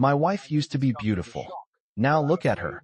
My wife used to be beautiful. Now look at her,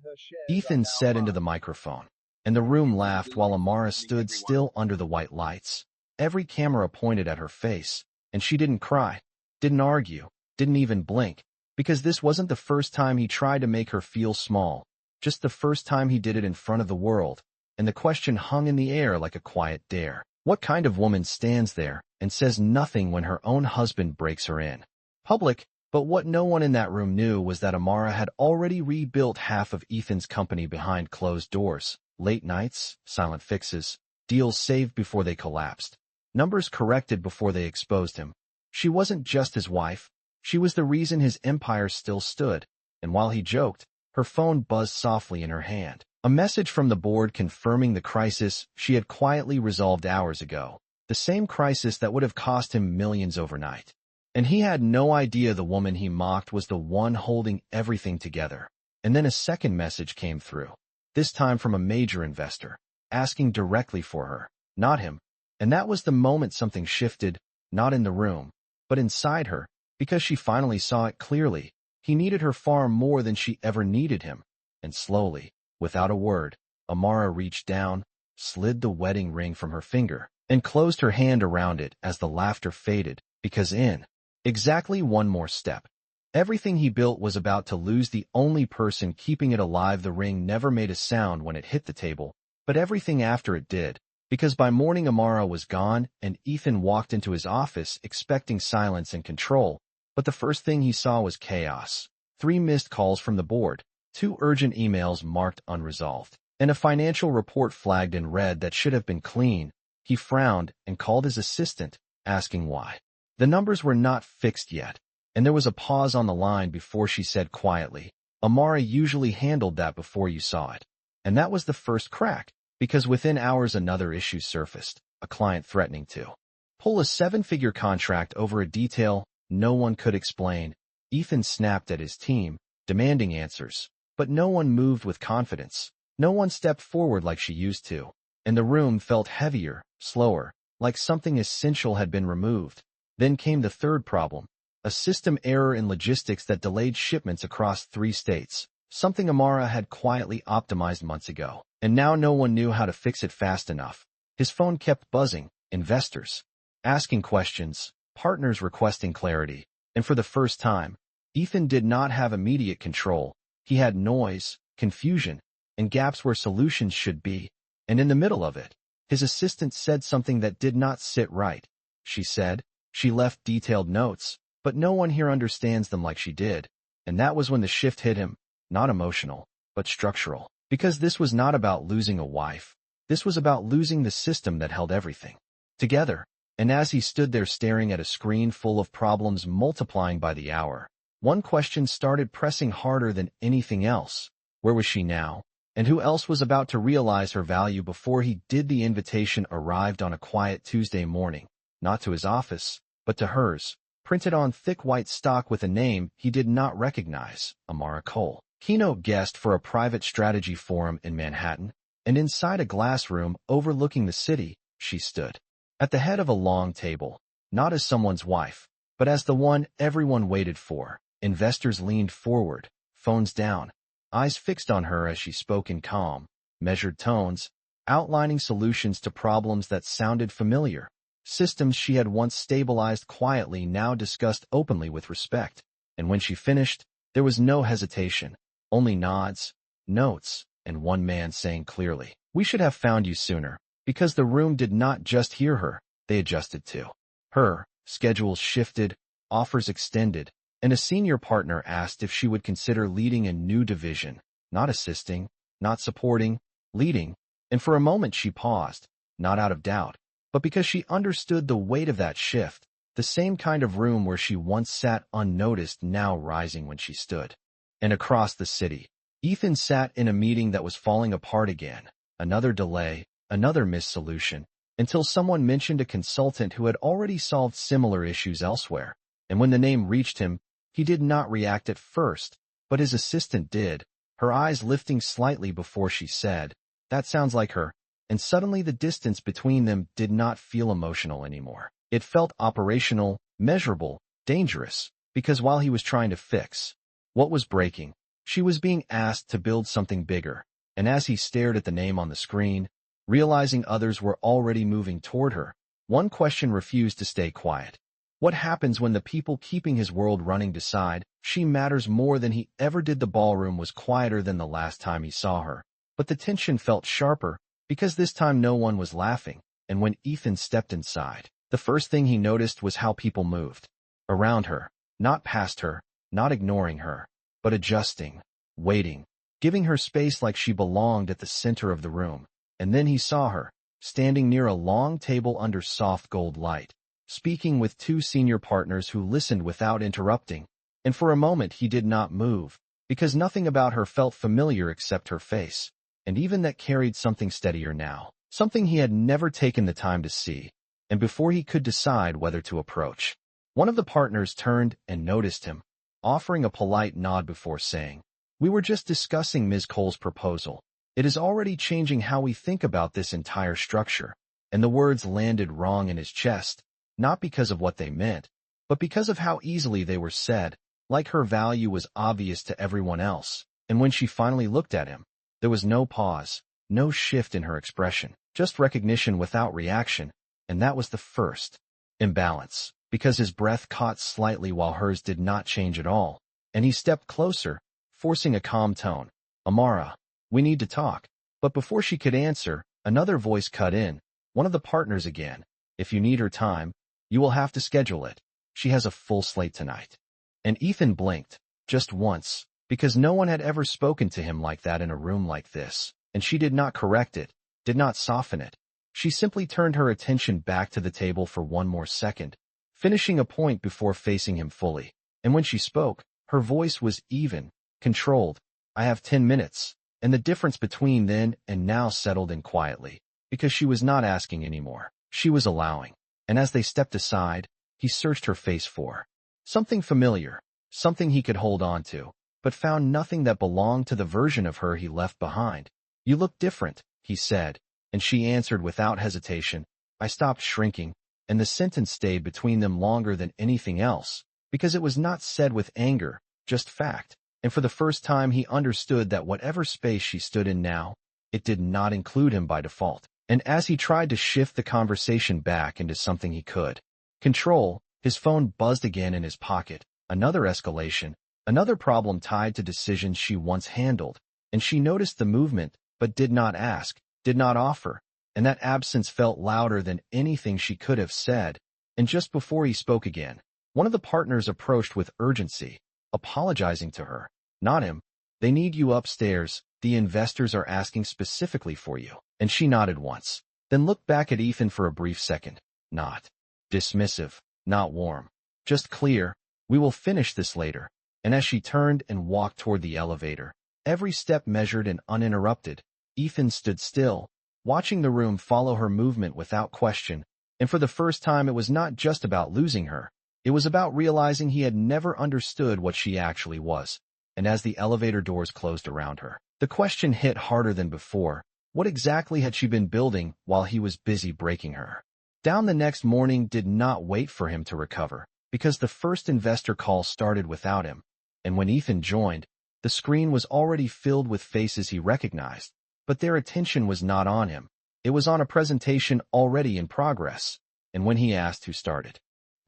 Ethan said into the microphone. And the room laughed while Amara stood still under the white lights. Every camera pointed at her face, and she didn't cry, didn't argue, didn't even blink, because this wasn't the first time he tried to make her feel small, just the first time he did it in front of the world, and the question hung in the air like a quiet dare. What kind of woman stands there and says nothing when her own husband breaks her in public? But what no one in that room knew was that Amara had already rebuilt half of Ethan's company behind closed doors. Late nights, silent fixes, deals saved before they collapsed, numbers corrected before they exposed him. She wasn't just his wife, she was the reason his empire still stood, and while he joked, her phone buzzed softly in her hand. A message from the board confirming the crisis she had quietly resolved hours ago, the same crisis that would have cost him millions overnight. And he had no idea the woman he mocked was the one holding everything together. And then a second message came through. This time from a major investor, asking directly for her, not him. And that was the moment something shifted, not in the room, but inside her, because she finally saw it clearly. He needed her far more than she ever needed him. And slowly, without a word, Amara reached down, slid the wedding ring from her finger, and closed her hand around it as the laughter faded, because in exactly one more step, everything he built was about to lose the only person keeping it alive. The ring never made a sound when it hit the table, but everything after it did, because by morning Amara was gone and Ethan walked into his office expecting silence and control, but the first thing he saw was chaos. 3 missed calls from the board, 2 urgent emails marked unresolved, and a financial report flagged in red that should have been clean. He frowned and called his assistant, asking why. The numbers were not fixed yet, and there was a pause on the line before she said quietly, Amara usually handled that before you saw it. And that was the first crack, because within hours another issue surfaced, a client threatening to pull a 7-figure contract over a detail no one could explain. Ethan snapped at his team, demanding answers, but no one moved with confidence. No one stepped forward like she used to, and the room felt heavier, slower, like something essential had been removed. Then came the third problem, a system error in logistics that delayed shipments across 3 states, something Amara had quietly optimized months ago, and now no one knew how to fix it fast enough. His phone kept buzzing, investors asking questions, partners requesting clarity, and for the first time, Ethan did not have immediate control. He had noise, confusion, and gaps where solutions should be, and in the middle of it, his assistant said something that did not sit right. She left detailed notes, but no one here understands them like she did. And that was when the shift hit him, not emotional, but structural. Because this was not about losing a wife. This was about losing the system that held everything together. And as he stood there staring at a screen full of problems multiplying by the hour, one question started pressing harder than anything else. Where was she now? And who else was about to realize her value before he did? The invitation arrived on a quiet Tuesday morning, not to his office, but to hers, printed on thick white stock with a name he did not recognize, Amara Cole, keynote guest for a private strategy forum in Manhattan, and inside a glass room overlooking the city, she stood. At the head of a long table, not as someone's wife, but as the one everyone waited for. Investors leaned forward, phones down, eyes fixed on her as she spoke in calm, measured tones, outlining solutions to problems that sounded familiar. Systems she had once stabilized quietly now discussed openly with respect. And when she finished, there was no hesitation, only nods, notes, and one man saying clearly, "We should have found you sooner." Because the room did not just hear her, they adjusted to her. Schedules shifted, offers extended, and a senior partner asked if she would consider leading a new division, not assisting, not supporting, leading. And for a moment she paused, not out of doubt, but because she understood the weight of that shift, the same kind of room where she once sat unnoticed now rising when she stood. And across the city, Ethan sat in a meeting that was falling apart again, another delay, another missed solution, until someone mentioned a consultant who had already solved similar issues elsewhere. And when the name reached him, he did not react at first, but his assistant did, her eyes lifting slightly before she said, "That sounds like her." And suddenly the distance between them did not feel emotional anymore. It felt operational, measurable, dangerous, because while he was trying to fix What was breaking? She was being asked to build something bigger, and as he stared at the name on the screen, realizing others were already moving toward her, one question refused to stay quiet. What happens when the people keeping his world running decide she matters more than he ever did? The ballroom was quieter than the last time he saw her, but the tension felt sharper because this time no one was laughing, and when Ethan stepped inside, the first thing he noticed was how people moved around her, not past her, not ignoring her, but adjusting, waiting, giving her space like she belonged at the center of the room. And then he saw her, standing near a long table under soft gold light, speaking with two senior partners who listened without interrupting. And for a moment he did not move, because nothing about her felt familiar except her face, and even that carried something steadier now, something he had never taken the time to see. And before he could decide whether to approach, one of the partners turned and noticed him, offering a polite nod before saying, "We were just discussing Ms. Cole's proposal. It is already changing how we think about this entire structure." And the words landed wrong in his chest, not because of what they meant, but because of how easily they were said, like her value was obvious to everyone else. And when she finally looked at him, there was no pause, no shift in her expression, just recognition without reaction, and that was the first imbalance, because his breath caught slightly while hers did not change at all, and he stepped closer, forcing a calm tone. "Amara, we need to talk." But before she could answer, another voice cut in, one of the partners again. "If you need her time, you will have to schedule it. She has a full slate tonight." And Ethan blinked, just once, because no one had ever spoken to him like that in a room like this, and she did not correct it, did not soften it. She simply turned her attention back to the table for one more second, finishing a point before facing him fully. And when she spoke, her voice was even, controlled. "I have 10 minutes. And the difference between then and now settled in quietly, because she was not asking anymore. She was allowing. And as they stepped aside, he searched her face for something familiar, something he could hold on to, but found nothing that belonged to the version of her he left behind. "You look different," he said, and she answered without hesitation. "I stopped shrinking," and the sentence stayed between them longer than anything else, because it was not said with anger, just fact. And for the first time he understood that whatever space she stood in now, it did not include him by default. And as he tried to shift the conversation back into something he could control, his phone buzzed again in his pocket. Another escalation, another problem tied to decisions she once handled, and she noticed the movement, but did not ask, did not offer, and that absence felt louder than anything she could have said. And just before he spoke again, one of the partners approached with urgency, apologizing to her. "Not him. They need you upstairs. The investors are asking specifically for you." And she nodded once, then looked back at Ethan for a brief second. Not dismissive, not warm, just clear. "We will finish this later." And as she turned and walked toward the elevator, every step measured and uninterrupted, Ethan stood still, watching the room follow her movement without question. And for the first time it was not just about losing her. It was about realizing he had never understood what she actually was. And as the elevator doors closed around her, the question hit harder than before. What exactly had she been building while he was busy breaking her down? The next morning did not wait for him to recover, because the first investor call started without him. And when Ethan joined, the screen was already filled with faces he recognized, but their attention was not on him. It was on a presentation already in progress. And when he asked who started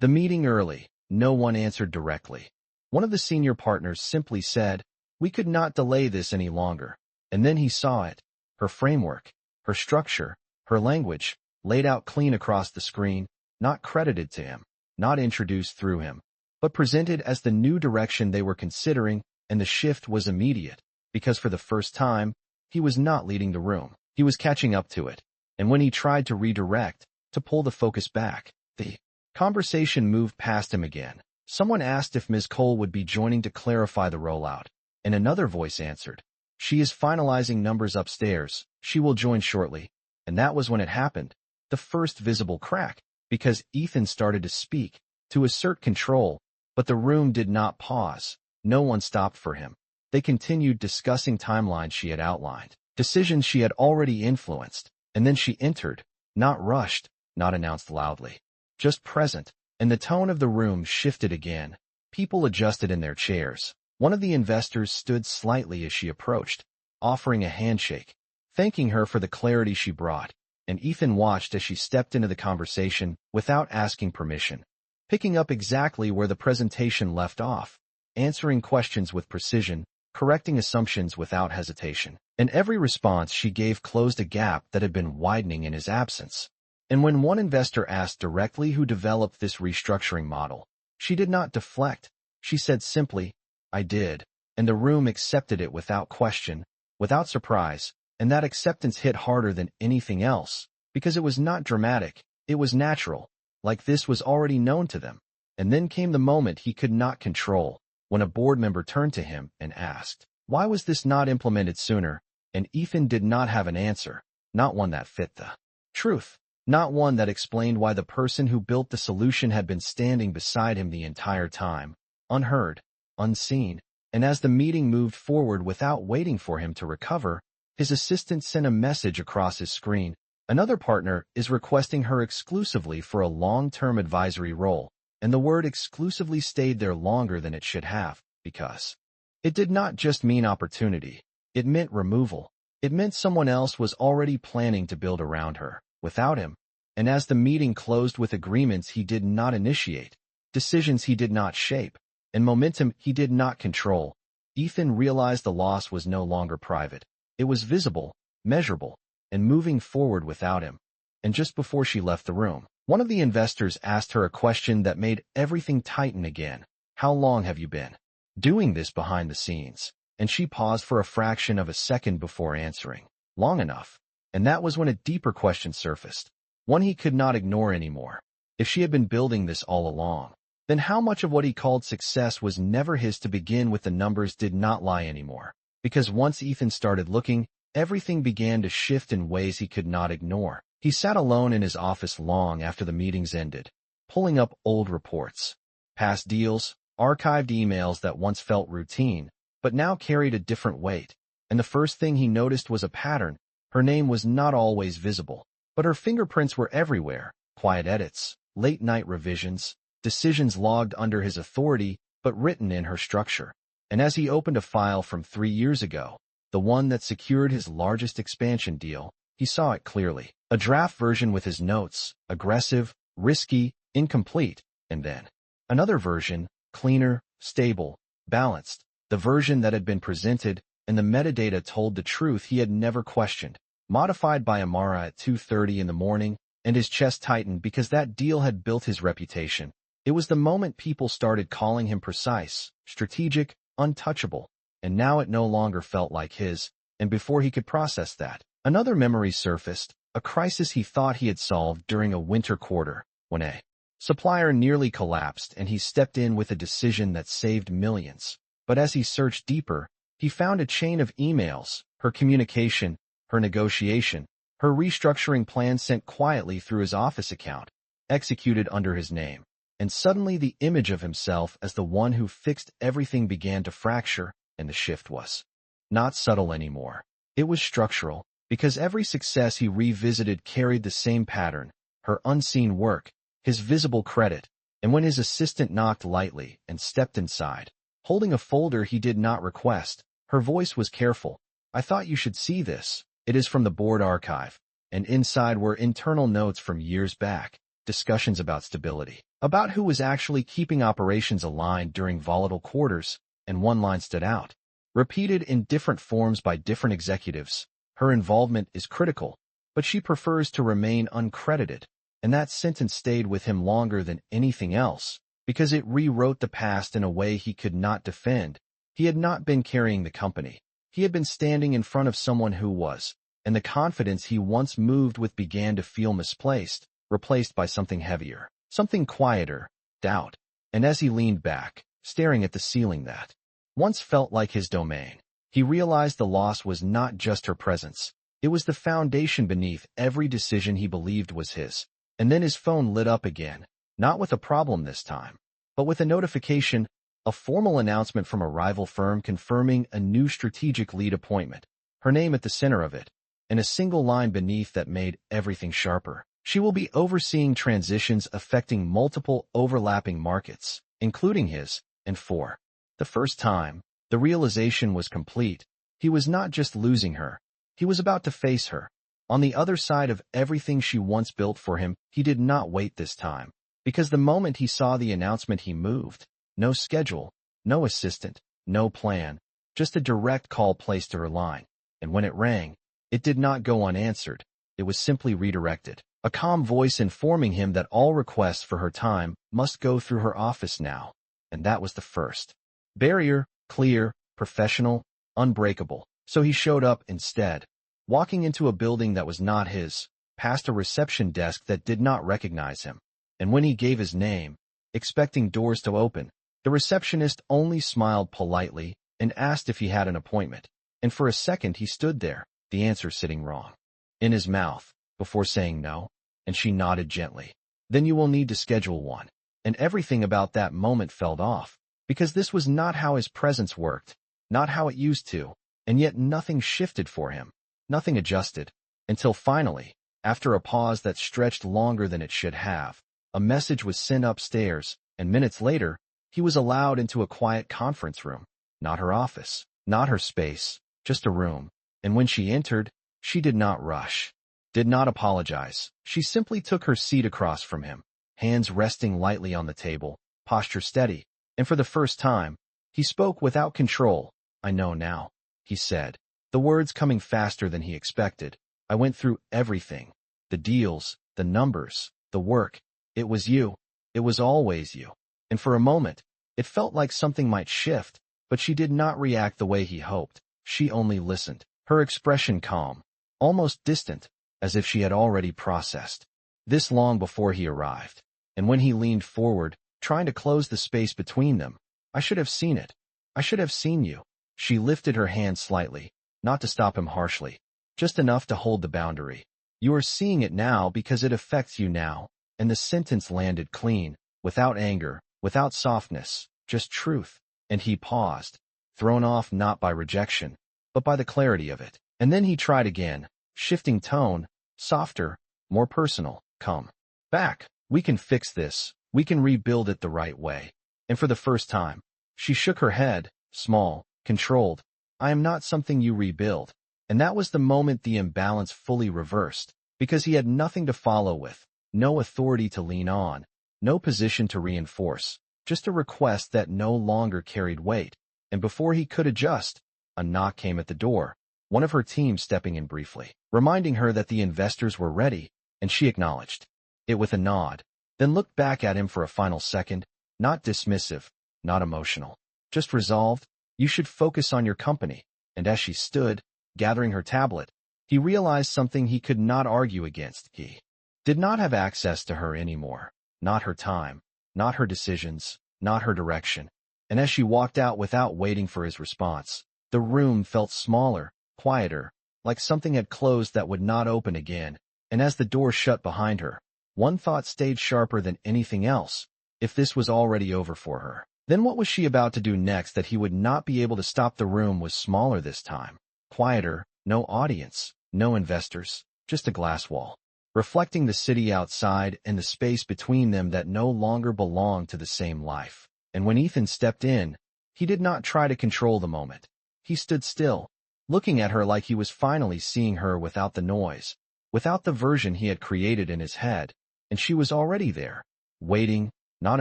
the meeting early, no one answered directly. One of the senior partners simply said, "We could not delay this any longer." And then he saw it. Her framework, her structure, her language, laid out clean across the screen, not credited to him, not introduced through him, but presented as the new direction they were considering. And the shift was immediate, because for the first time, he was not leading the room. He was catching up to it. And when he tried to redirect, to pull the focus back, the conversation moved past him again. Someone asked if Ms. Cole would be joining to clarify the rollout, and another voice answered, "She is finalizing numbers upstairs. She will join shortly." And that was when it happened, the first visible crack, because Ethan started to speak, to assert control, but the room did not pause. No one stopped for him. They continued discussing timelines she had outlined, decisions she had already influenced, and then she entered, not rushed, not announced loudly, just present, and the tone of the room shifted again. People adjusted in their chairs, One of the investors stood slightly as she approached, offering a handshake, thanking her for the clarity she brought, and Ethan watched as she stepped into the conversation without asking permission, picking up exactly where the presentation left off, answering questions with precision, correcting assumptions without hesitation. And every response she gave closed a gap that had been widening in his absence. And when one investor asked directly who developed this restructuring model, she did not deflect. She said simply, "I did," and the room accepted it without question, without surprise, and that acceptance hit harder than anything else, because it was not dramatic, it was natural, like this was already known to them. And then came the moment he could not control, when a board member turned to him and asked, "Why was this not implemented sooner?" And Ethan did not have an answer, not one that fit the truth, not one that explained why the person who built the solution had been standing beside him the entire time, unheard, unseen. And as the meeting moved forward without waiting for him to recover, his assistant sent a message across his screen. Another partner is requesting her exclusively for a long-term advisory role, and the word exclusively stayed there longer than it should have, because it did not just mean opportunity, it meant removal. It meant someone else was already planning to build around her, without him. And as the meeting closed with agreements he did not initiate, decisions he did not shape, and momentum he did not control, Ethan realized the loss was no longer private. It was visible, measurable, and moving forward without him. And just before she left the room, one of the investors asked her a question that made everything tighten again. "How long have you been doing this behind the scenes?" And she paused for a fraction of a second before answering. "Long enough." And that was when a deeper question surfaced, one he could not ignore anymore. If she had been building this all along, then how much of what he called success was never his to begin with? The numbers did not lie anymore. Because once Ethan started looking, everything began to shift in ways he could not ignore. He sat alone in his office long after the meetings ended, pulling up old reports, past deals, archived emails that once felt routine, but now carried a different weight. And the first thing he noticed was a pattern. Her name was not always visible, but her fingerprints were everywhere. Quiet edits, late-night revisions, decisions logged under his authority, but written in her structure. And as he opened a file from 3 years ago, the one that secured his largest expansion deal, he saw it clearly. A draft version with his notes, aggressive, risky, incomplete, and then another version, cleaner, stable, balanced, the version that had been presented, and the metadata told the truth he had never questioned. Modified by Amara at 2:30 in the morning, and his chest tightened because that deal had built his reputation. It was the moment people started calling him precise, strategic, untouchable, and now it no longer felt like his. And before he could process that, another memory surfaced, a crisis he thought he had solved during a winter quarter, when a supplier nearly collapsed and he stepped in with a decision that saved millions. But as he searched deeper, he found a chain of emails, her communication, her negotiation, her restructuring plan sent quietly through his office account, executed under his name. And suddenly the image of himself as the one who fixed everything began to fracture, and the shift was not subtle anymore. It was structural, because every success he revisited carried the same pattern, her unseen work, his visible credit. And when his assistant knocked lightly and stepped inside, holding a folder he did not request, her voice was careful. "I thought you should see this. It is from the board archive." And inside were internal notes from years back, discussions about stability, about who was actually keeping operations aligned during volatile quarters, and one line stood out, repeated in different forms by different executives. "Her involvement is critical, but she prefers to remain uncredited." And that sentence stayed with him longer than anything else, because it rewrote the past in a way he could not defend. He had not been carrying the company. He had been standing in front of someone who was, and the confidence he once moved with began to feel misplaced, replaced by something heavier, something quieter, doubt. And as he leaned back, staring at the ceiling that once felt like his domain, he realized the loss was not just her presence. It was the foundation beneath every decision he believed was his. And then his phone lit up again, not with a problem this time, but with a notification, a formal announcement from a rival firm confirming a new strategic lead appointment, her name at the center of it, and a single line beneath that made everything sharper. She will be overseeing transitions affecting multiple overlapping markets, including his, and for the first time, The realization was complete. He was not just losing her. He was about to face her. On the other side of everything she once built for him, he did not wait this time. Because the moment he saw the announcement, he moved. No schedule, no assistant, no plan, just a direct call placed to her line. And when it rang, it did not go unanswered. It was simply redirected. A calm voice informing him that all requests for her time must go through her office now. And that was the first barrier, clear, professional, unbreakable. So he showed up instead, walking into a building that was not his, past a reception desk that did not recognize him. And when he gave his name, expecting doors to open, the receptionist only smiled politely and asked if he had an appointment. And for a second he stood there, the answer sitting wrong in his mouth, before saying no, and she nodded gently. Then you will need to schedule one. And everything about that moment fell off, because this was not how his presence worked, not how it used to, and yet nothing shifted for him, nothing adjusted, until finally, after a pause that stretched longer than it should have, a message was sent upstairs, and minutes later, he was allowed into a quiet conference room, not her office, not her space, just a room. And when she entered, she did not rush, did not apologize. She simply took her seat across from him, hands resting lightly on the table, posture steady. And for the first time, he spoke without control. I know now, he said, the words coming faster than he expected. I went through everything, the deals, the numbers, the work. It was you. It was always you. And for a moment, it felt like something might shift, but she did not react the way he hoped. She only listened, her expression calm, almost distant, as if she had already processed this long before he arrived. And when he leaned forward, trying to close the space between them, I should have seen it. I should have seen you. She lifted her hand slightly, not to stop him harshly, just enough to hold the boundary. You are seeing it now because it affects you now. And the sentence landed clean, without anger, without softness, just truth. And he paused, thrown off not by rejection, but by the clarity of it. And then he tried again, shifting tone, softer, more personal. Come back. We can fix this. We can rebuild it the right way. And for the first time, she shook her head, small, controlled. I am not something you rebuild. And that was the moment the imbalance fully reversed, because he had nothing to follow with, no authority to lean on, no position to reinforce, just a request that no longer carried weight. And before he could adjust, a knock came at the door, one of her team stepping in briefly, reminding her that the investors were ready, and she acknowledged it with a nod, then looked back at him for a final second, not dismissive, not emotional, just resolved. You should focus on your company. And as she stood, gathering her tablet, he realized something he could not argue against. He did not have access to her anymore, not her time, not her decisions, not her direction. And as she walked out without waiting for his response, the room felt smaller, quieter, like something had closed that would not open again. And as the door shut behind her, one thought stayed sharper than anything else. If this was already over for her, then what was she about to do next that he would not be able to stop? The room was smaller this time, quieter, no audience, no investors, just a glass wall, reflecting the city outside and the space between them that no longer belonged to the same life. And when Ethan stepped in, he did not try to control the moment. He stood still, looking at her like he was finally seeing her without the noise, without the version he had created in his head. And she was already there, waiting, not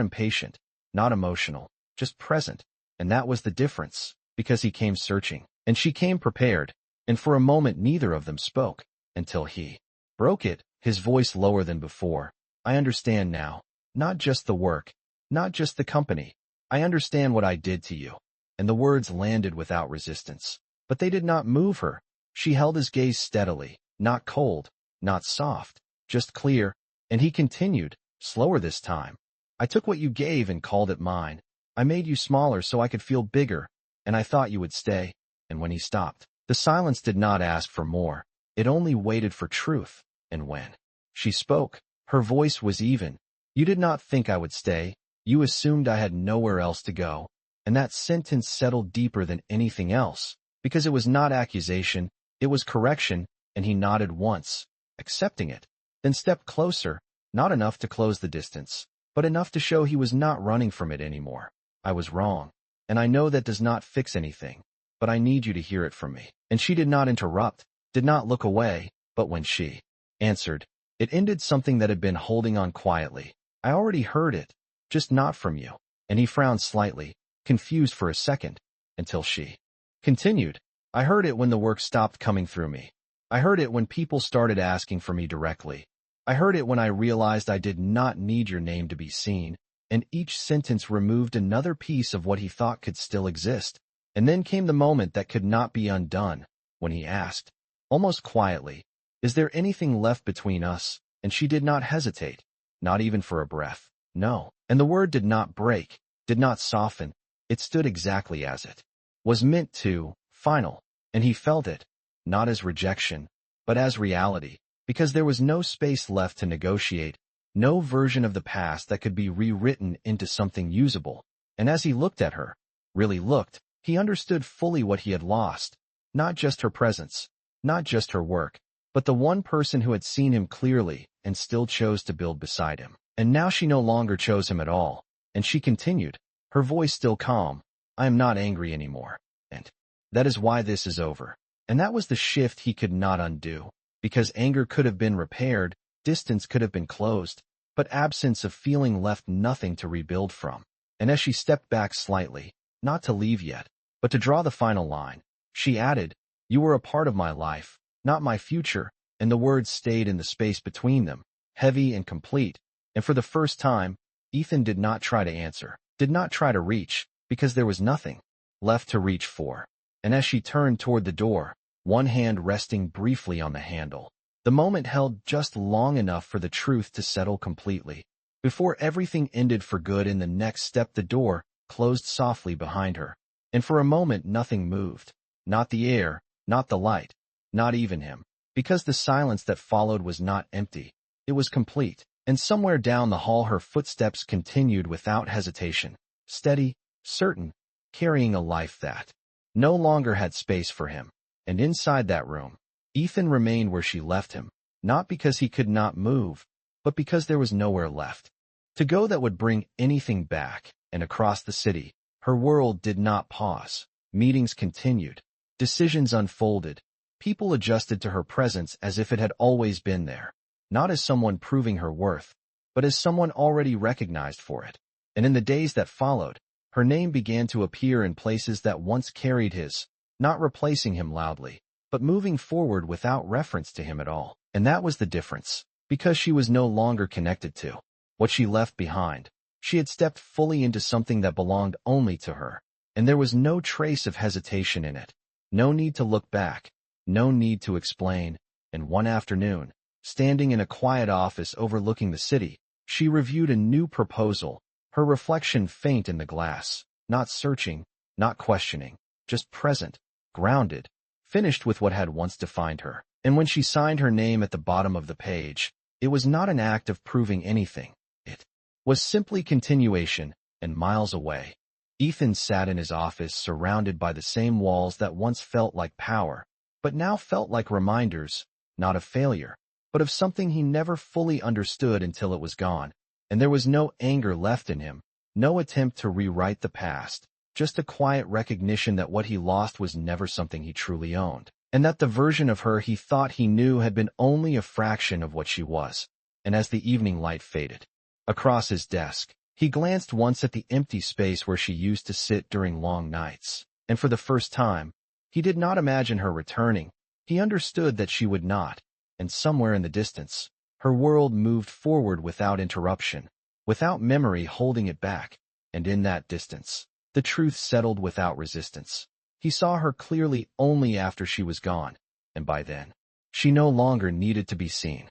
impatient, not emotional, just present. And that was the difference, because he came searching, and she came prepared. And for a moment neither of them spoke, until he broke it, his voice lower than before. I understand now, not just the work, not just the company. I understand what I did to you. And the words landed without resistance. But they did not move her. She held his gaze steadily, not cold, not soft, just clear. And he continued, slower this time. I took what you gave and called it mine. I made you smaller so I could feel bigger, and I thought you would stay. And when he stopped, the silence did not ask for more. It only waited for truth. And when she spoke, her voice was even. You did not think I would stay. You assumed I had nowhere else to go. And that sentence settled deeper than anything else, because it was not accusation, it was correction. And he nodded once, accepting it, then stepped closer, not enough to close the distance, but enough to show he was not running from it anymore. I was wrong. and I know that does not fix anything, but I need you to hear it from me." And she did not interrupt, did not look away, but when she answered, it ended something that had been holding on quietly. "I already heard it, just not from you." And he frowned slightly, confused for a second, until she continued, "I heard it when the work stopped coming through me. I heard it when people started asking for me directly. I heard it when I realized I did not need your name to be seen." And each sentence removed another piece of what he thought could still exist. And then came the moment that could not be undone, when he asked, almost quietly, "Is there anything left between us?" And she did not hesitate, not even for a breath. "No." And the word did not break, did not soften. It stood exactly as it was meant to, final. And he felt it, not as rejection, but as reality, because there was no space left to negotiate, no version of the past that could be rewritten into something usable. And as he looked at her, really looked, he understood fully what he had lost, not just her presence, not just her work, but the one person who had seen him clearly and still chose to build beside him. And now she no longer chose him at all, and she continued, her voice still calm, "I am not angry anymore, and that is why this is over." And that was the shift he could not undo, because anger could have been repaired, distance could have been closed, but absence of feeling left nothing to rebuild from. And as she stepped back slightly, not to leave yet, but to draw the final line, she added, "You were a part of my life, not my future." And the words stayed in the space between them, heavy and complete. And for the first time, Ethan did not try to answer, did not try to reach, because there was nothing left to reach for. And as she turned toward the door, one hand resting briefly on the handle, the moment held just long enough for the truth to settle completely. Before everything ended for good in the next step, the door closed softly behind her. And for a moment nothing moved. Not the air, not the light, not even him. Because the silence that followed was not empty. It was complete. And somewhere down the hall her footsteps continued without hesitation, steady, certain, carrying a life that no longer had space for him. And inside that room, Ethan remained where she left him, not because he could not move, but because there was nowhere left to go that would bring anything back. And across the city, her world did not pause. Meetings continued. Decisions unfolded. People adjusted to her presence as if it had always been there, not as someone proving her worth, but as someone already recognized for it. And in the days that followed, her name began to appear in places that once carried his, not replacing him loudly, but moving forward without reference to him at all. And that was the difference, because she was no longer connected to what she left behind. She had stepped fully into something that belonged only to her, and there was no trace of hesitation in it. No need to look back, no need to explain. And one afternoon, standing in a quiet office overlooking the city, she reviewed a new proposal, her reflection faint in the glass, not searching, not questioning, just present, grounded, finished with what had once defined her. And when she signed her name at the bottom of the page, it was not an act of proving anything. It was simply continuation. And miles away, Ethan sat in his office surrounded by the same walls that once felt like power, but now felt like reminders, not of failure, but of something he never fully understood until it was gone. And there was no anger left in him, no attempt to rewrite the past, just a quiet recognition that what he lost was never something he truly owned, and that the version of her he thought he knew had been only a fraction of what she was. And as the evening light faded across his desk, he glanced once at the empty space where she used to sit during long nights, and for the first time, he did not imagine her returning. He understood that she would not. And somewhere in the distance, her world moved forward without interruption, without memory holding it back. And in that distance, the truth settled without resistance. He saw her clearly only after she was gone, and by then, she no longer needed to be seen.